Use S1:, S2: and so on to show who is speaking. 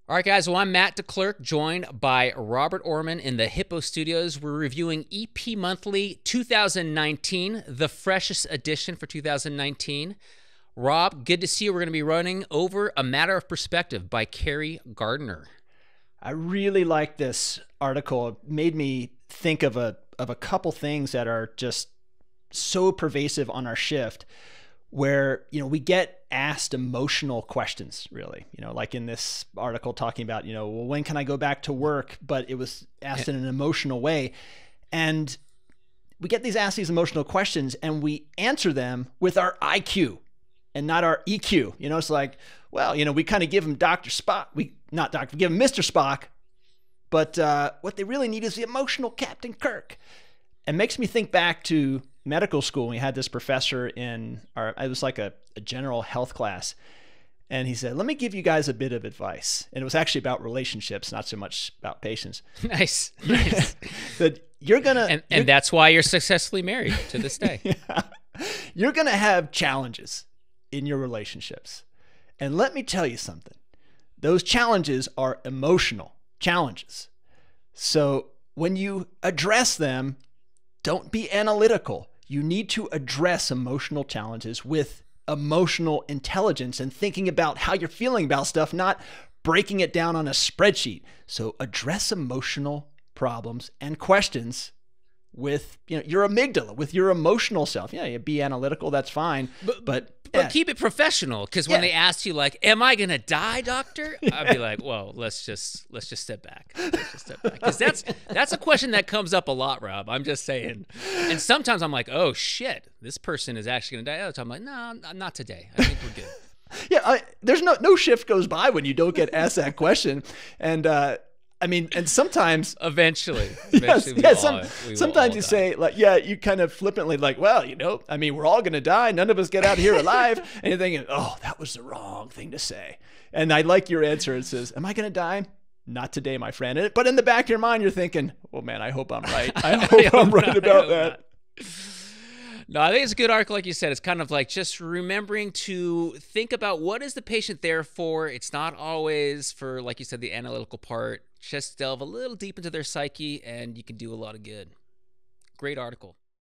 S1: All right, guys. Well, I'm Matt DeClerc, joined by Robert Orman in the Hippo Studios. We're reviewing EPmonthly 2019, the freshest edition for 2019. Rob, good to see you. We're going to be running over A Matter of Perspective by Keri Gardner.
S2: I really like this article. It made me think of a couple things that are just so pervasive on our shift, where we get asked emotional questions, really. Like in this article talking about, well, when can I go back to work? But it was asked in an emotional way. And we get asked these emotional questions and we answer them with our IQ and not our EQ. It's like, well, we kind of give them Dr. Spock. We give them Mr. Spock, but what they really need is the emotional Captain Kirk. It makes me think back to medical school. We had this professor it was like a general health class. And he said, let me give you guys a bit of advice. And it was actually about relationships, not so much about patients.
S1: Nice.
S2: That you're going to...
S1: And that's why you're successfully married to this day.
S2: Yeah. You're going to have challenges in your relationships. And let me tell you something. Those challenges are emotional challenges. So when you address them, don't be analytical. You need to address emotional challenges with emotional intelligence and thinking about how you're feeling about stuff, not breaking it down on a spreadsheet. So address emotional problems and questions with your amygdala, with your emotional self. Yeah, you be analytical, that's fine. But
S1: keep it professional, because when they ask you, like, am I gonna die, doctor? I'd be like, well, let's just step back. Because that's a question that comes up a lot, Rob. I'm just saying. And sometimes I'm like, oh shit, this person is actually gonna die. Other time I'm like, no, not today. I think we're good.
S2: Yeah, there's no shift goes by when you don't get asked that question. And and sometimes
S1: eventually
S2: sometimes you say, like, you kind of flippantly, like, well, we're all going to die. None of us get out here alive. And you're thinking, oh, that was the wrong thing to say. And I like your answer. It says, am I going to die? Not today, my friend. But in the back of your mind, you're thinking, well, man, I hope I'm right. I hope I'm right about that.
S1: No, I think it's a good article, like you said. It's kind of like just remembering to think about what is the patient there for. It's not always for, like you said, the analytical part. Just delve a little deep into their psyche, and you can do a lot of good. Great article.